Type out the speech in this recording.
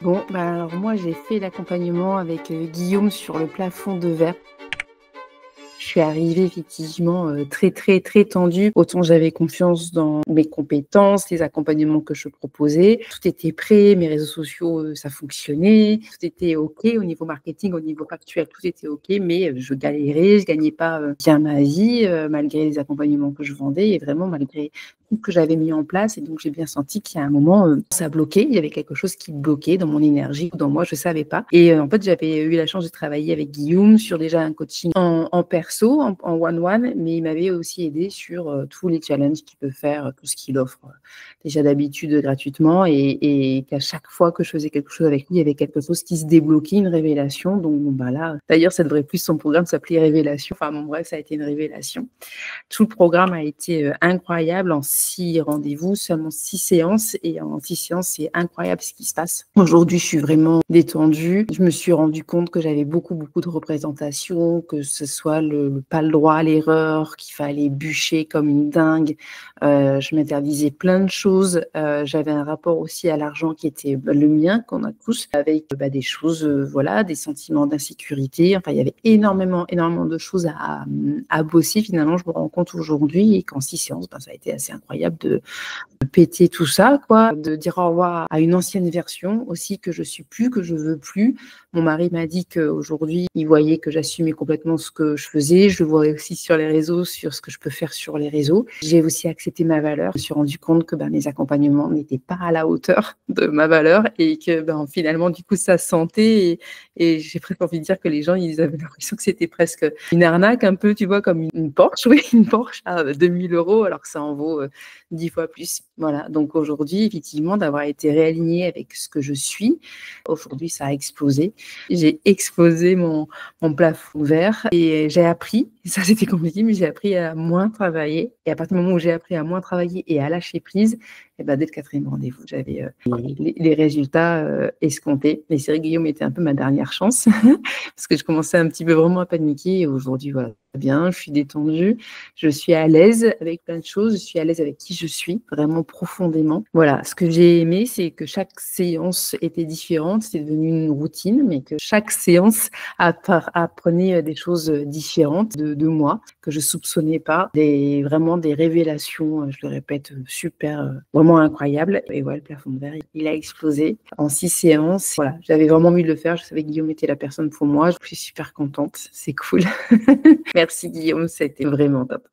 Bon, bah, alors moi, j'ai fait l'accompagnement avec, Guillaume sur le plafond de verre. Je suis arrivée effectivement, très, très, très tendue. Autant j'avais confiance dans mes compétences, les accompagnements que je proposais. Tout était prêt, mes réseaux sociaux, ça fonctionnait, tout était OK au niveau marketing, au niveau factuel, tout était OK, mais je galérais, je gagnais pas, bien ma vie, malgré les accompagnements que je vendais et vraiment malgré tout ce que j'avais mis en place et donc j'ai bien senti qu'il y a un moment, ça bloquait. Il y avait quelque chose qui bloquait dans mon énergie ou dans moi, je savais pas et en fait, j'avais eu la chance de travailler avec Guillaume sur déjà un coaching en perso, en one-one, mais il m'avait aussi aidé sur, tous les challenges qu'il peut faire, tout ce qu'il offre, déjà d'habitude gratuitement et qu'à chaque fois que je faisais quelque chose avec lui, il y avait quelque chose qui se débloquait, une révélation donc bon, bah, là d'ailleurs, ça devrait plus son programme s'appeler Révélation. Enfin bon bref, ça a été une révélation. Tout le programme a été, incroyable en 6 rendez-vous, seulement 6 séances et en 6 séances, c'est incroyable ce qui se passe. Aujourd'hui, je suis vraiment détendue. Je me suis rendu compte que j'avais beaucoup, beaucoup de représentations, que ce soit le pas le droit à l'erreur, qu'il fallait bûcher comme une dingue. Je m'interdisais plein de choses. J'avais un rapport aussi à l'argent qui était, bah, le mien, qu'on a tous, avec, bah, des choses, voilà, des sentiments d'insécurité. Enfin, il y avait énormément, énormément de choses à bosser. Finalement, je me rends compte aujourd'hui et qu'en 6 séances, ben, ça a été assez incroyable de péter tout ça, quoi, de dire au revoir à une ancienne version aussi que je suis plus, que je veux plus. Mon mari m'a dit qu'aujourd'hui, il voyait que j'assumais complètement ce que je faisais. Je le voyais aussi sur les réseaux, sur ce que je peux faire sur les réseaux. J'ai aussi accepté ma valeur. Je me suis rendu compte que ben, mes accompagnements n'étaient pas à la hauteur de ma valeur et que ben, finalement, du coup, ça se sentait et j'ai presque envie de dire que les gens, ils avaient l'impression que c'était presque une arnaque un peu, tu vois, comme une Porsche, oui, une Porsche à 2 000 € alors que ça en vaut 10 fois plus. Voilà, donc aujourd'hui, effectivement, d'avoir été réalignée avec ce que je suis, aujourd'hui, ça a explosé. J'ai explosé mon plafond vert et j'ai appris, et ça c'était compliqué, mais j'ai appris à moins travailler. Et à partir du moment où j'ai appris à moins travailler et à lâcher prise, et ben, dès le 4e rendez-vous, j'avais les résultats escomptés. Mais c'est vrai que Guillaume était un peu ma dernière chance parce que je commençais un petit peu vraiment à paniquer. Et aujourd'hui, voilà, bien, je suis détendue, je suis à l'aise avec plein de choses, je suis à l'aise avec qui je suis, vraiment profondément. Voilà, ce que j'ai aimé, c'est que chaque séance était différente, c'est devenu une routine, mais que chaque séance apprenait des choses différentes de moi, que je soupçonnais pas, vraiment des révélations, je le répète, super, vraiment incroyables. Et ouais, le plafond de verre, il a explosé en 6 séances. Voilà, j'avais vraiment envie de le faire, je savais que Guillaume était la personne pour moi, je suis super contente, c'est cool. Merci Guillaume, ça a été vraiment top.